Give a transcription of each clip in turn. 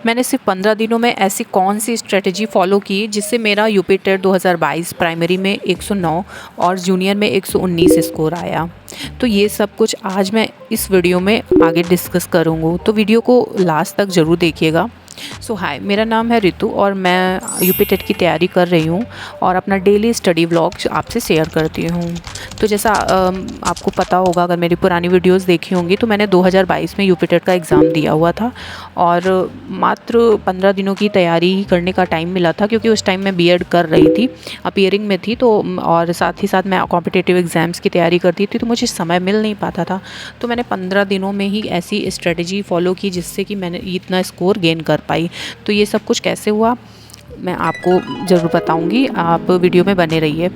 मैंने सिर्फ 15 दिनों में ऐसी कौन सी स्ट्रेटजी फ़ॉलो की जिससे मेरा यूपी टेट 2022 प्राइमरी में 109 और जूनियर में 119 स्कोर आया। तो ये सब कुछ आज मैं इस वीडियो में आगे डिस्कस करूँगी, तो वीडियो को लास्ट तक ज़रूर देखिएगा। हाय, मेरा नाम है रितु और मैं यूपी टेट की तैयारी कर रही हूँ और अपना डेली स्टडी व्लॉग आपसे शेयर करती हूँ। तो जैसा आपको पता होगा, अगर मेरी पुरानी वीडियोस देखी होंगी, तो मैंने 2022 में यूपी टेट का एग्ज़ाम दिया हुआ था और मात्र 15 दिनों की तैयारी करने का टाइम मिला था, क्योंकि उस टाइम मैं बीएड कर रही थी, अपीयरिंग में थी, तो और साथ ही साथ मैं कॉम्पिटिटिव एग्ज़ाम्स की तैयारी करती थी, तो मुझे समय मिल नहीं पाता था। तो मैंने 15 दिनों में ही ऐसी स्ट्रेटजी फ़ॉलो की जिससे कि मैंने इतना स्कोर गेन कर पाई। तो ये सब कुछ कैसे हुआ मैं आपको ज़रूर बताऊंगी, आप वीडियो में बने रहिए।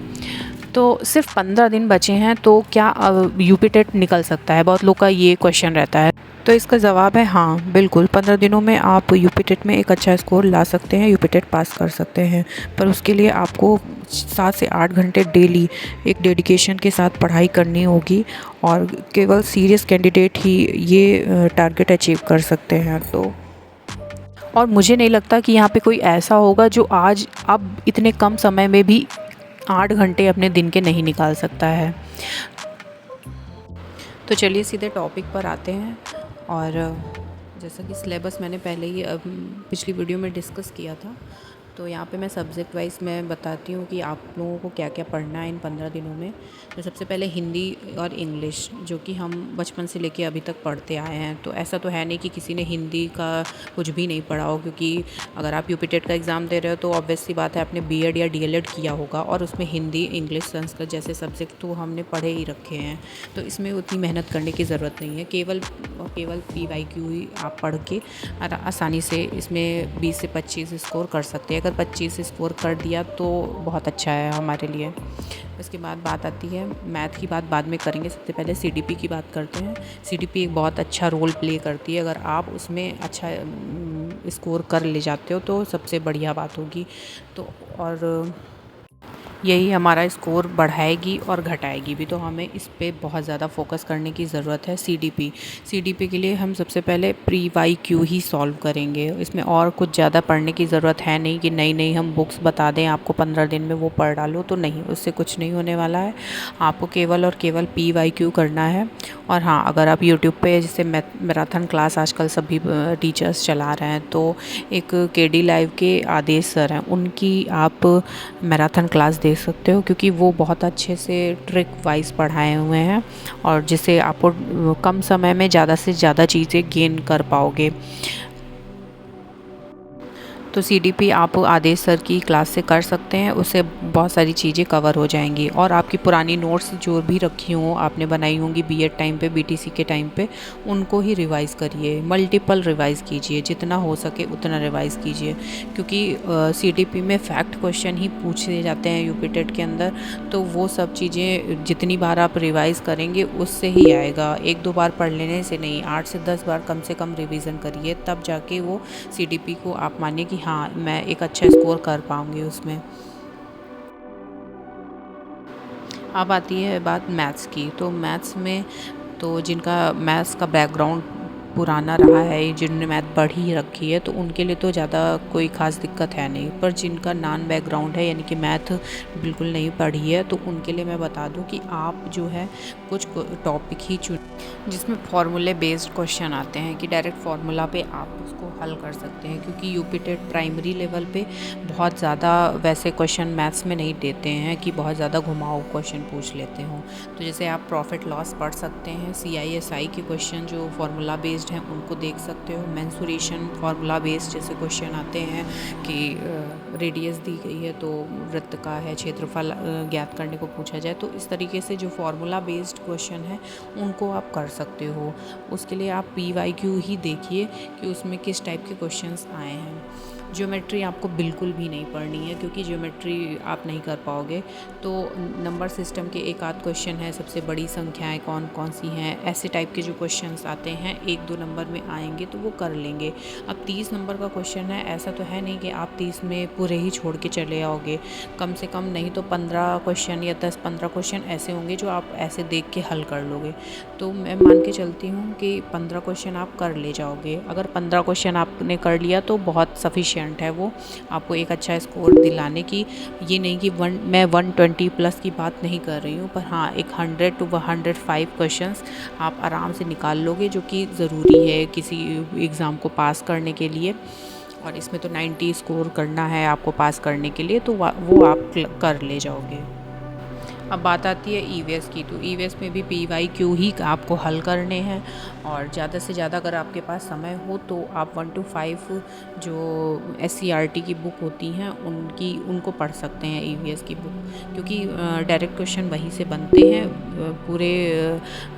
तो सिर्फ 15 दिन बचे हैं, तो क्या यूपी टेट निकल सकता है? बहुत लोग का ये क्वेश्चन रहता है। तो इसका जवाब है हाँ, बिल्कुल 15 दिनों में आप यूपी टेट में एक अच्छा स्कोर ला सकते हैं, यूपी टेट पास कर सकते हैं। पर उसके लिए आपको 7 से 8 घंटे डेली एक डेडिकेशन के साथ पढ़ाई करनी होगी और केवल सीरियस कैंडिडेट ही ये टारगेट अचीव कर सकते हैं। तो और मुझे नहीं लगता कि यहाँ पे कोई ऐसा होगा जो आज अब इतने कम समय में भी 8 घंटे अपने दिन के नहीं निकाल सकता है। तो चलिए सीधे टॉपिक पर आते हैं। और जैसा कि सिलेबस मैंने पहले ही पिछली वीडियो में डिस्कस किया था, तो यहाँ पे मैं सब्जेक्ट वाइज मैं बताती हूँ कि आप लोगों को क्या क्या पढ़ना है इन 15 दिनों में। तो सबसे पहले हिंदी और इंग्लिश, जो कि हम बचपन से लेके अभी तक पढ़ते आए हैं। तो ऐसा तो है नहीं कि किसी ने हिंदी का कुछ भी नहीं पढ़ा हो, क्योंकि अगर आप यूपी टेट का एग्ज़ाम दे रहे हो तो ऑब्वियस सी बात है आपने बीएड या डीएलएड किया होगा, और उसमें हिंदी, इंग्लिश, संस्कृत जैसे सब्जेक्ट तो हमने पढ़े ही रखे हैं। तो इसमें उतनी मेहनत करने की ज़रूरत नहीं है, केवल PYQ ही आप पढ़ के आसानी से इसमें 20 से 25 स्कोर कर सकते हैं। अगर 25 स्कोर कर दिया तो बहुत अच्छा है हमारे लिए। उसके बाद बात आती है मैथ की, बात बाद में करेंगे। सबसे पहले सीडीपी की बात करते हैं। सीडीपी एक बहुत अच्छा रोल प्ले करती है। अगर आप उसमें अच्छा स्कोर कर ले जाते हो तो सबसे बढ़िया बात होगी। तो और यही हमारा स्कोर बढ़ाएगी और घटाएगी भी, तो हमें इस पे बहुत ज़्यादा फोकस करने की ज़रूरत है। सीडीपी के लिए हम सबसे पहले PYQ ही सॉल्व करेंगे। इसमें और कुछ ज़्यादा पढ़ने की ज़रूरत है नहीं कि नई हम बुक्स बता दें आपको 15 दिन में वो पढ़ डालो, तो नहीं, उससे कुछ नहीं होने वाला है। आपको केवल और केवल PYQ करना है। और हाँ, अगर आप यूट्यूब पे जैसे मैराथन क्लास आजकल सभी टीचर्स चला रहे हैं, तो एक KD लाइव के आदेश सर हैं, उनकी आप मैराथन क्लास देख सकते हो, क्योंकि वो बहुत अच्छे से ट्रिक वाइज पढ़ाए हुए हैं और जिससे आपको कम समय में ज़्यादा से ज़्यादा चीज़ें गेन कर पाओगे। तो सीडीपी आप आदेश सर की क्लास से कर सकते हैं, उससे बहुत सारी चीज़ें कवर हो जाएंगी। और आपकी पुरानी नोट्स जो भी रखी हों, आपने बनाई होंगी बीएड टाइम पे, बीटीसी के टाइम पे, उनको ही रिवाइज़ करिए, मल्टीपल रिवाइज़ कीजिए, जितना हो सके उतना रिवाइज़ कीजिए, क्योंकि सीडीपी में फैक्ट क्वेश्चन ही पूछे जाते हैं यूपी टेट के अंदर। तो वो सब चीज़ें जितनी बार आप रिवाइज़ करेंगे उससे ही आएगा। 1-2 बार पढ़ लेने से नहीं, 8 से 10 बार कम से कम रिविज़न करिए, तब जाके वो सीडीपी को आप मानिए कि हाँ, मैं एक अच्छा स्कोर कर पाऊँगी उसमें। अब आती है बात मैथ्स की। तो मैथ्स में तो जिनका मैथ्स का बैकग्राउंड पुराना रहा है, जिनने मैथ पढ़ ही रखी है, तो उनके लिए तो ज़्यादा कोई ख़ास दिक्कत है नहीं। पर जिनका नॉन बैकग्राउंड है, यानी कि मैथ बिल्कुल नहीं पढ़ी है, तो उनके लिए मैं बता दूं कि आप जो है कुछ टॉपिक ही चुन जिसमें फार्मूले बेस्ड क्वेश्चन आते हैं, कि डायरेक्ट फार्मूला पे आप उसको हल कर सकते हैं। क्योंकि यूपी टेट प्राइमरी लेवल पे बहुत ज़्यादा वैसे क्वेश्चन मैथ्स में नहीं देते हैं कि बहुत ज़्यादा घुमाऊ क्वेश्चन पूछ लेते हों। तो जैसे आप प्रॉफिट लॉस पढ़ सकते हैं, CISI के क्वेश्चन जो फार्मूला बेस्ड हैं उनको देख सकते हो। मेंसुरेशन फार्मूला बेस्ड जैसे क्वेश्चन आते हैं कि रेडियस दी गई है तो वृत्त का है क्षेत्रफल ज्ञात करने को पूछा जाए, तो इस तरीके से जो फार्मूला बेस्ड क्वेश्चन है उनको आप कर सकते हो। उसके लिए आप PYQ ही देखिए कि उसमें किस टाइप के क्वेश्चंस आए हैं। ज्योमेट्री आपको बिल्कुल भी नहीं पढ़नी है, क्योंकि ज्योमेट्री आप नहीं कर पाओगे। तो नंबर सिस्टम के एक आध क्वेश्चन है, सबसे बड़ी संख्याएं कौन कौन सी हैं, ऐसे टाइप के जो क्वेश्चंस आते हैं 1, 1-2 नंबर में आएंगे तो वो कर लेंगे। अब 30 नंबर का क्वेश्चन है, ऐसा तो है नहीं कि आप 30 में पूरे ही छोड़ के चले आओगे। कम से कम नहीं तो 15 क्वेश्चन या 10-15 क्वेश्चन ऐसे होंगे जो आप ऐसे देख के हल कर लोगे। तो मैं मान के चलती हूँ कि 15 क्वेश्चन आप कर ले जाओगे। अगर 15 क्वेश्चन आपने कर लिया तो बहुत सफिशिएंट है वो आपको एक अच्छा स्कोर दिलाने की। ये नहीं कि मैं 120 प्लस की बात नहीं कर रही हूँ, पर हाँ एक 100 to 105 क्वेश्चंस आप आराम से निकाल लोगे, जो कि ज़रूरी है किसी एग्ज़ाम को पास करने के लिए। और इसमें तो 90 स्कोर करना है आपको पास करने के लिए, तो वो आप कर ले जाओगे। अब बात आती है ईवीएस की, तो ईवीएस में भी पीवाईक्यू ही आपको हल करने हैं। और ज़्यादा से ज़्यादा अगर आपके पास समय हो तो आप 1 to 5 जो एससीईआरटी की बुक होती हैं उनको पढ़ सकते हैं, ईवीएस की बुक, क्योंकि डायरेक्ट क्वेश्चन वहीं से बनते हैं। पूरे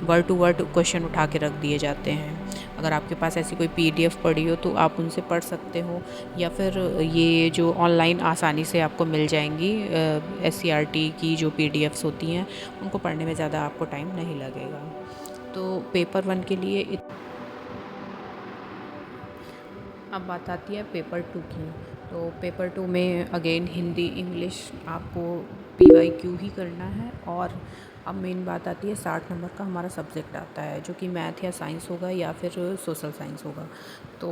वर्ड टू वर्ड क्वेश्चन उठा के रख दिए जाते हैं। अगर आपके पास ऐसी कोई पीडीएफ पड़ी हो तो आप उनसे पढ़ सकते हो, या फिर ये जो ऑनलाइन आसानी से आपको मिल जाएंगी एससीईआरटी की जो पीडीएफ्स होती हैं, उनको पढ़ने में ज़्यादा आपको टाइम नहीं लगेगा। तो पेपर 1 के लिए अब बात आती है पेपर 2 की। तो पेपर 2 में अगेन हिंदी इंग्लिश आपको पीवाईक्यू ही करना है। और अब मेन बात आती है 60 नंबर का हमारा सब्जेक्ट आता है, जो कि मैथ या साइंस होगा या फिर सोशल साइंस होगा। तो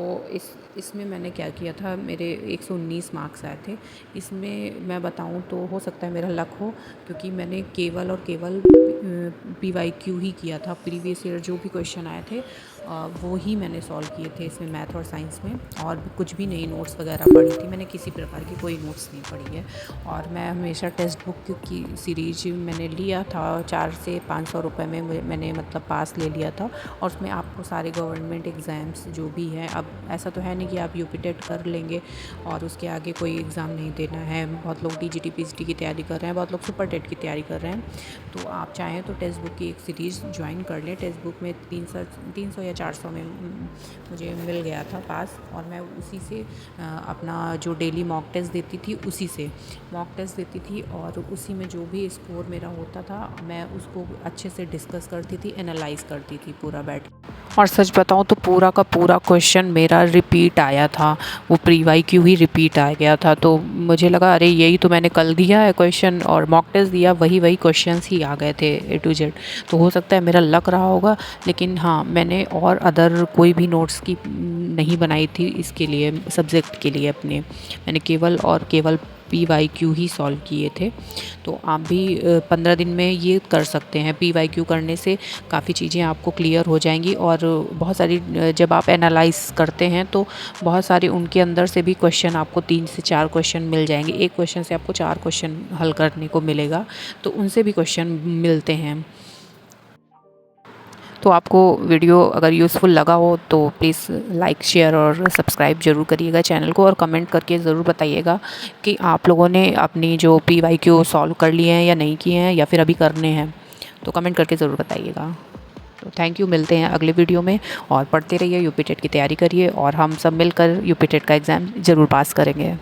इसमें मैंने क्या किया था, मेरे 119 मार्क्स आए थे। इसमें मैं बताऊं तो हो सकता है मेरा लक हो, क्योंकि मैंने केवल और केवल पीवाईक्यू ही किया था। प्रीवियस ईयर जो भी क्वेश्चन आए थे वो ही मैंने सॉल्व किए थे इसमें मैथ और साइंस में, और कुछ भी नहीं नोट्स वगैरह पढ़ी थी मैंने, किसी प्रकार की कोई नोट्स नहीं पढ़ी है। और मैं हमेशा टेक्स्ट बुक की सीरीज मैंने लिया था, 400 से 500 रुपये में मैंने मतलब पास ले लिया था। और उसमें आपको सारे गवर्नमेंट एग्ज़ाम्स जो भी हैं, अब ऐसा तो है नहीं कि आप यूपी टेट कर लेंगे और उसके आगे कोई एग्ज़ाम नहीं देना है। बहुत लोग टीजीटी पीजीटी की तैयारी कर रहे हैं, बहुत लोग सुपर टेट की तैयारी कर रहे हैं। तो आप चाहें तो टेक्स्ट बुक की एक सीरीज़ ज्वाइन कर लें। टेक्स्ट बुक में 300 या 400 में मुझे मिल गया था पास, और मैं उसी से अपना जो डेली मॉक टेस्ट देती थी उसी से मॉक टेस्ट देती थी, और उसी में जो भी स्कोर मेरा होता था मैं उसको अच्छे से डिस्कस करती थी, एनालाइज़ करती थी पूरा बैठ। और सच बताऊं तो पूरा का पूरा क्वेश्चन मेरा रिपीट आया था, वो पीवाईक्यू ही रिपीट आ गया था। तो मुझे लगा अरे यही तो मैंने कल दिया है क्वेश्चन, और मॉक टेस्ट दिया वही क्वेश्चंस ही आ गए थे A to Z। तो हो सकता है मेरा लक रहा होगा, लेकिन हाँ मैंने और अदर कोई भी नोट्स की नहीं बनाई थी इसके लिए, सब्जेक्ट के लिए अपने। मैंने केवल और केवल पीवाईक्यू ही सॉल्व किए थे। तो आप भी 15 दिन में ये कर सकते हैं। पीवाईक्यू करने से काफ़ी चीज़ें आपको क्लियर हो जाएंगी, और बहुत सारी जब आप एनालाइज करते हैं तो बहुत सारे उनके अंदर से भी क्वेश्चन आपको 3 से 4 क्वेश्चन मिल जाएंगे। एक क्वेश्चन से आपको 4 क्वेश्चन हल करने को मिलेगा, तो उनसे भी क्वेश्चन मिलते हैं। तो आपको वीडियो अगर यूज़फुल लगा हो तो प्लीज़ लाइक शेयर और सब्सक्राइब ज़रूर करिएगा चैनल को, और कमेंट करके ज़रूर बताइएगा कि आप लोगों ने अपनी जो पीवाईक्यू सॉल्व कर लिए हैं या नहीं किए हैं, या फिर अभी करने हैं। तो कमेंट करके ज़रूर बताइएगा। तो थैंक यू, मिलते हैं अगले वीडियो में। और पढ़ते रहिए, यूपी टेट की तैयारी करिए, और हम सब मिलकर यूपी टेट का एग्ज़ाम ज़रूर पास करेंगे।